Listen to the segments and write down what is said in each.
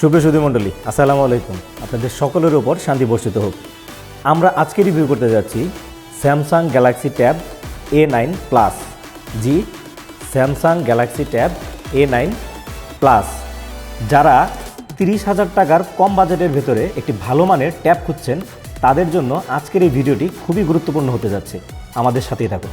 সুপ্রিয় সুধী মণ্ডলী, আসসালামু আলাইকুম। আপনাদের সকলের উপর শান্তি বর্ষিত হোক। আমরা আজকে রিভিউ করতে যাচ্ছি Samsung Galaxy tab A9 plus. জি, Samsung Galaxy tab A9 plus. যারা 30,000 টাকার কম বাজেটের ভেতরে একটি ভালো মানের ট্যাব খুঁজছেন, তাদের জন্য আজকের এই ভিডিওটি খুবই গুরুত্বপূর্ণ হতে যাচ্ছে। আমাদের সাথেই থাকুন।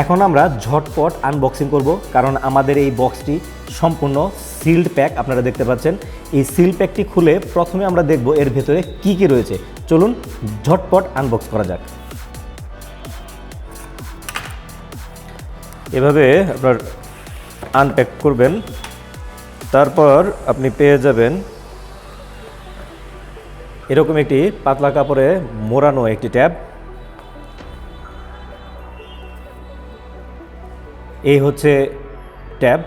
এখন আমরা ঝটপট আনবক্সিং করব, কারণ আমাদের এই বক্সটি সম্পূর্ণ সিলড প্যাক। আপনারা দেখতে পাচ্ছেন এই সিল প্যাকটি খুলে প্রথমে আমরা দেখব এর ভেতরে কি কি রয়েছে। চলুন ঝটপট আনবক্স করা যাক। এভাবে আপনার আনপ্যাক করবেন, তারপর আপনি পেয়ে যাবেন এরকম একটি পাতলা কাপড়ে মোড়ানো একটি ট্যাব। এই হচ্ছে ট্যাব।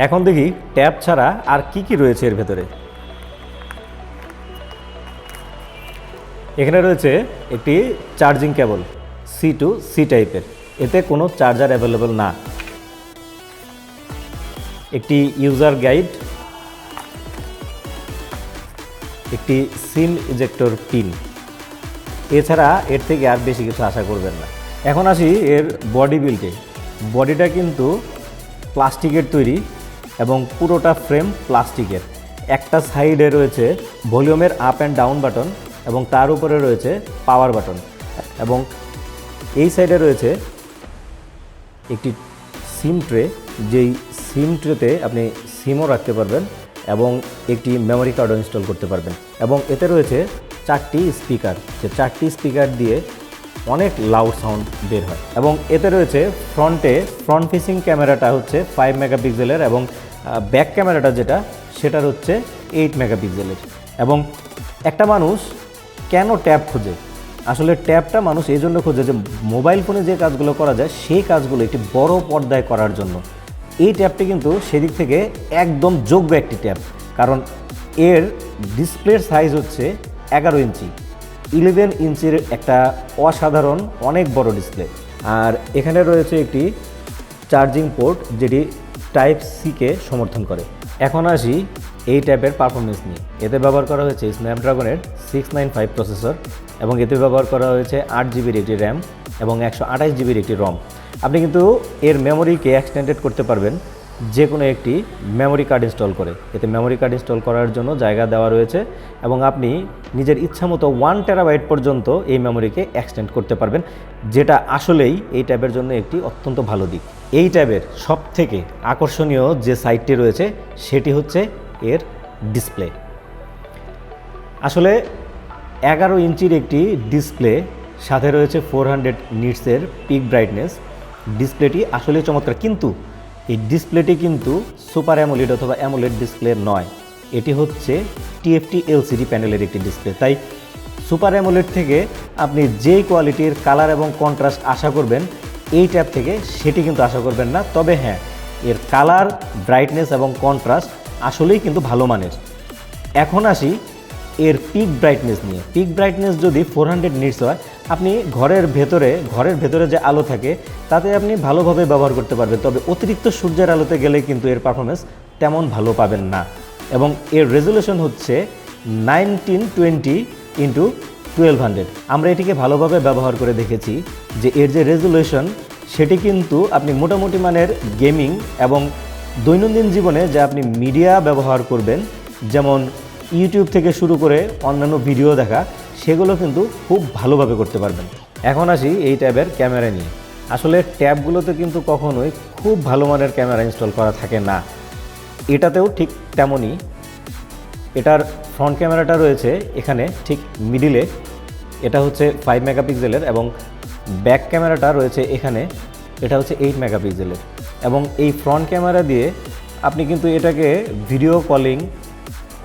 এখন দেখি ট্যাব ছাড়া আর কি কি রয়েছে এর ভেতরে। এখানে রয়েছে একটি charging cable C to C টাইপের, এতে কোনো চার্জার অ্যাভেলেবল না। একটি ইউজার গাইড, একটি সিম ইজেক্টর পিন, এছাড়া এর থেকে আর বেশি কিছু আশা করবেন না। এখন আসি এর বডি বিল্ডে। বডিটা কিন্তু প্লাস্টিকের তৈরি এবং পুরোটা ফ্রেম প্লাস্টিকের। একটা সাইডে রয়েছে ভলিউমের আপ অ্যান্ড ডাউন বাটন এবং তার উপরে রয়েছে পাওয়ার বাটন, এবং এই সাইডে রয়েছে একটি সিম ট্রে, যেই সিম ট্রেতে আপনি সিমও রাখতে পারবেন এবং একটি মেমোরি কার্ডও ইনস্টল করতে পারবেন। এবং এতে রয়েছে 4টি স্পিকার, যে 4টি স্পিকার দিয়ে অনেক লাউড সাউন্ড বের হয়। এবং এতে রয়েছে ফ্রন্ট ফেসিং ক্যামেরাটা হচ্ছে 5 মেগাপিক্সেলের এবং ব্যাক ক্যামেরাটা সেটা হচ্ছে 8 মেগাপিক্সেলের। এবং একটা মানুষ কেন ট্যাব খোঁজে? আসলে ট্যাবটা মানুষ এই জন্য খোঁজে যে মোবাইল ফোনে যে কাজগুলো করা যায় সেই কাজগুলো একটি বড় পর্দায় করার জন্য। এই ট্যাবটি কিন্তু সেদিক থেকে একদম যোগ্য একটি ট্যাব, কারণ এর ডিসপ্লের সাইজ হচ্ছে 11 ইঞ্চি। 11 ইঞ্চির একটা অসাধারণ অনেক বড় ডিসপ্লে। আর এখানে রয়েছে একটি চার্জিং পোর্ট, যেটি টাইপ সিকে সমর্থন করে। এখন আসি এই ট্যাবের পারফরমেন্স নিয়ে। এতে ব্যবহার করা হয়েছে স্ন্যাপড্রাগনের 695 প্রসেসর এবং এতে ব্যবহার করা হয়েছে 8 জিবির একটি র্যাম এবং 128 জিবির একটি রম। আপনি কিন্তু এর মেমোরিকে এক্সটেন্ডেড করতে পারবেন যে কোনো একটি মেমোরি কার্ড ইনস্টল করে। এতে মেমোরি কার্ড ইনস্টল করার জন্য জায়গা দেওয়া রয়েছে এবং আপনি নিজের ইচ্ছামতো 1 টেরাবাইট পর্যন্ত এই মেমোরিকে এক্সটেন্ড করতে পারবেন, যেটা আসলেই এই ট্যাবের জন্য একটি অত্যন্ত ভালো দিক। এই ট্যাবের সবথেকে আকর্ষণীয় যে সাইটটি রয়েছে সেটি হচ্ছে এর ডিসপ্লে। আসলে 11 ইঞ্চির একটি ডিসপ্লে, সাথে রয়েছে 400 নিটসের পিক ব্রাইটনেস। ডিসপ্লেটি আসলে চমৎকার, কিন্তু এই ডিসপ্লেটি কিন্তু সুপার অ্যামোলেড অথবা অ্যামোলেড ডিসপ্লে নয়। এটি হচ্ছে TFT LCD প্যানেলের একটি ডিসপ্লে। তাই সুপার অ্যামোলেড থেকে আপনি যে কোয়ালিটির কালার এবং কন্ট্রাস্ট আশা করবেন এই ট্যাব থেকে, সেটি কিন্তু আশা করবেন না। তবে হ্যাঁ, এর কালার, ব্রাইটনেস এবং কন্ট্রাস্ট আসলেই কিন্তু ভালো মানের। এখন আসি এর পিক ব্রাইটনেস নিয়ে। পিক ব্রাইটনেস যদি 400 নিটস হয়, আপনি ঘরের ভেতরে যে আলো থাকে তাতে আপনি ভালোভাবে ব্যবহার করতে পারবেন। তবে অতিরিক্ত সূর্যের আলোতে গেলে কিন্তু এর পারফরমেন্স তেমন ভালো পাবেন না। এবং এর রেজুলেশন হচ্ছে 1920x1200। আমরা এটিকে ভালোভাবে ব্যবহার করে দেখেছি যে এর যে রেজুলেশন সেটি কিন্তু আপনি মোটামুটি মানের গেমিং এবং দৈনন্দিন জীবনে যে আপনি মিডিয়া ব্যবহার করবেন, যেমন ইউটিউব থেকে শুরু করে অন্যান্য ভিডিও দেখা, সেগুলো কিন্তু খুব ভালোভাবে করতে পারবেন। এখন আসি এই ট্যাবের ক্যামেরা নিয়ে। আসলে ট্যাবগুলোতে কিন্তু কখনোই খুব ভালো মানের ক্যামেরা ইনস্টল করা থাকে না। এটাতেও ঠিক তেমনই। এটার ফ্রন্ট ক্যামেরাটা রয়েছে এখানে ঠিক মিডিলে, এটা হচ্ছে 5 মেগাপিক্সেলের এবং ব্যাক ক্যামেরাটা রয়েছে এখানে, এটা হচ্ছে 8 মেগাপিক্সেলের। এবং এই ফ্রন্ট ক্যামেরা দিয়ে আপনি কিন্তু এটাকে ভিডিও কলিং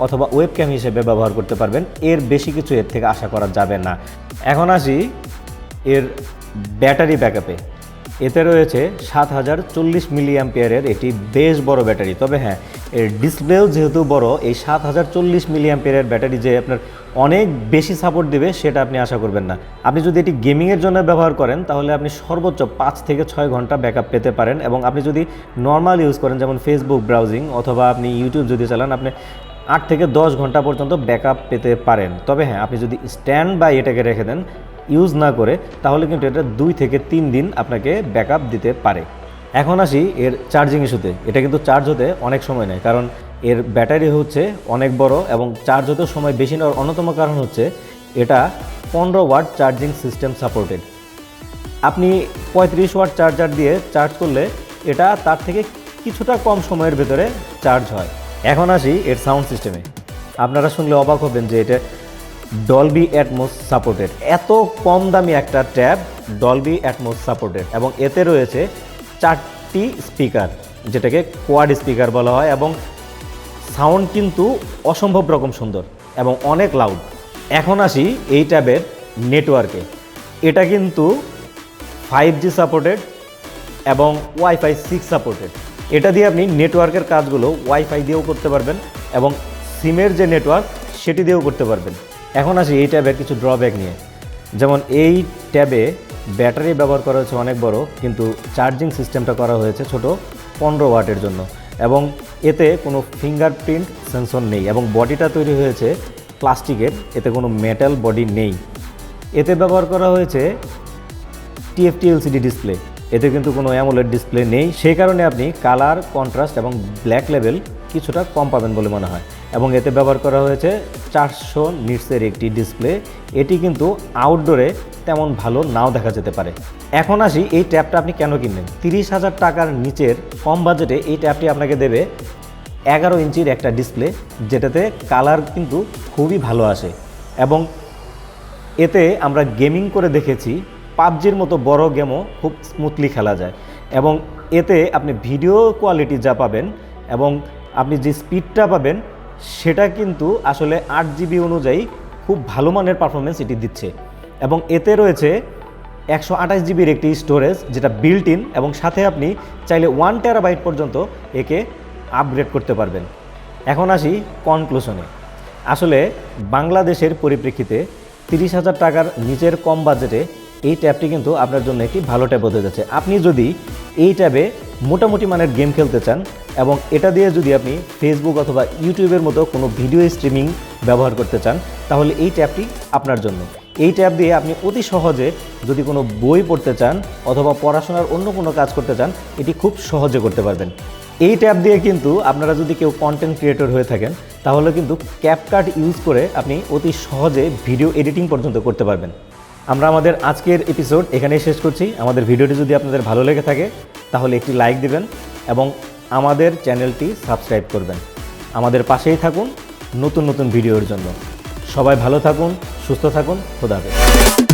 অথবা ওয়েবক্যাম হিসেবে ব্যবহার করতে পারবেন। এর বেশি কিছু এর থেকে আশা করা যাবে না। এখন আসি এর ব্যাটারি ব্যাকআপে। এতে রয়েছে 7040 মিলি অ্যাম্পিয়ারের একটি বেশ বড় ব্যাটারি। তবে হ্যাঁ, এর ডিসপ্লেও যেহেতু বড়, এই 7040 মিলি অ্যাম্পিয়ারের ব্যাটারি যে আপনার অনেক বেশি সাপোর্ট দেবে সেটা আপনি আশা করবেন না। আপনি যদি এটি গেমিংয়ের জন্য ব্যবহার করেন তাহলে আপনি সর্বোচ্চ 5 থেকে 6 ঘন্টা ব্যাকআপ পেতে পারেন, এবং আপনি যদি নর্মাল ইউজ করেন যেমন ফেসবুক ব্রাউজিং অথবা আপনি ইউটিউব যদি চালান, আপনি 8 থেকে 10 ঘন্টা পর্যন্ত ব্যাকআপ পেতে পারেন। তবে হ্যাঁ, আপনি যদি স্ট্যান্ড বাই এটাকে রেখে দেন ইউজ না করে, তাহলে কিন্তু এটা 2 থেকে 3 দিন আপনাকে ব্যাকআপ দিতে পারে। এখন আসি এর চার্জিং ইস্যুতে। এটা কিন্তু চার্জ হতে অনেক সময় নেয়, কারণ এর ব্যাটারি হচ্ছে অনেক বড় এবং চার্জ হতে সময় বেশি নেওয়ার অন্যতম কারণ হচ্ছে এটা 15 ওয়াট চার্জিং সিস্টেম সাপোর্টেড। আপনি 35 ওয়াট চার্জার দিয়ে চার্জ করলে এটা তার থেকে কিছুটা কম সময়ের ভেতরে চার্জ হয়। এখন আসি এর সাউন্ড সিস্টেমে। আপনারা শুনলে অবাক হবেন যে এটা ডলবি অ্যাটমস সাপোর্টেড। এত কম দামি একটা ট্যাব ডলবি অ্যাটমস সাপোর্টেড, এবং এতে রয়েছে 4টি স্পিকার, যেটাকে কোয়াড স্পিকার বলা হয়, এবং সাউন্ড কিন্তু অসম্ভব রকম সুন্দর এবং অনেক লাউড। এখন আসি এই ট্যাবের নেটওয়ার্কে। এটা কিন্তু 5G সাপোর্টেড এবং ওয়াইফাই 6 সাপোর্টেড। এটা দিয়ে আপনি নেটওয়ার্কের কাজগুলো ওয়াইফাই দিয়েও করতে পারবেন এবং সিমের যে নেটওয়ার্ক সেটি দিয়েও করতে পারবেন। এখন আসি এই ট্যাবের কিছু ড্রব্যাক নিয়ে। যেমন এই ট্যাবে ব্যাটারি ব্যবহার করা হয়েছে অনেক বড়, কিন্তু চার্জিং সিস্টেমটা করা হয়েছে ছোট 15 ওয়াটের জন্য, এবং এতে কোনো ফিঙ্গারপ্রিন্ট সেন্সর নেই, এবং বডিটা তৈরি হয়েছে প্লাস্টিকের, এতে কোনো মেটাল বডি নেই। এতে ব্যবহার করা হয়েছে TFT LCD ডিসপ্লে, এতে কিন্তু কোনো অ্যামোলেড ডিসপ্লে নেই। সেই কারণে আপনি কালার, কন্ট্রাস্ট এবং ব্ল্যাক লেভেল কিছুটা কম পাবেন বলে মনে হয়। এবং এতে ব্যবহার করা হয়েছে 400 নিটসের একটি ডিসপ্লে। এটি কিন্তু আউটডোরে তেমন ভালো নাও দেখা যেতে পারে। এখন আসি এই ট্যাবটা আপনি কেন কিনবেন। 30,000 টাকার নিচের কম বাজেটে এই ট্যাবটি আপনাকে দেবে 11 ইঞ্চির একটা ডিসপ্লে, যেটাতে কালার কিন্তু খুবই ভালো আসে, এবং এতে আমরা গেমিং করে দেখেছি পাবজির মতো বড় গেমও খুব স্মুথলি খেলা যায়। এবং এতে আপনি ভিডিও কোয়ালিটি যা পাবেন এবং আপনি যে স্পিডটা পাবেন সেটা কিন্তু আসলে 8 GB অনুযায়ী খুব ভালো মানের পারফরমেন্স এটি দিচ্ছে। এবং এতে রয়েছে 128 জিবির একটি স্টোরেজ, যেটা বিল্ট ইন, এবং সাথে আপনি চাইলে 1 টেরাবাইট পর্যন্ত একে আপগ্রেড করতে পারবেন। এখন আসি কনক্লুশনে। আসলে বাংলাদেশের পরিপ্রেক্ষিতে 30,000 টাকার নিচের কম বাজেটে এই ট্যাবটি কিন্তু আপনার জন্য একটি ভালো ট্যাব হতে যাচ্ছে। আপনি যদি এই ট্যাবে মোটামুটি মানের গেম খেলতে চান এবং এটা দিয়ে যদি আপনি ফেসবুক অথবা ইউটিউবের মতো কোনো ভিডিও স্ট্রিমিং ব্যবহার করতে চান, তাহলে এই ট্যাবটি আপনার জন্য। এই ট্যাব দিয়ে আপনি অতি সহজে যদি কোনো বই পড়তে চান অথবা পড়াশোনার অন্য কোনো কাজ করতে চান, এটি খুব সহজে করতে পারবেন। এই ট্যাব দিয়ে কিন্তু আপনারা যদি কেউ কন্টেন্ট ক্রিয়েটর হয়ে থাকেন, তাহলে কিন্তু ক্যাপকাট ইউজ করে আপনি অতি সহজে ভিডিও এডিটিং পর্যন্ত করতে পারবেন। আমরা আমাদের আজকের এপিসোড এখানেই শেষ করছি। আমাদের ভিডিওটি যদি আপনাদের ভালো লেগে থাকে তাহলে একটি লাইক দিবেন এবং আমাদের চ্যানেলটি সাবস্ক্রাইব করবেন। আমাদের পাশেই থাকুন নতুন নতুন ভিডিওর জন্য। সবাই ভালো থাকুন, সুস্থ থাকুন, খোদা হাফেজ।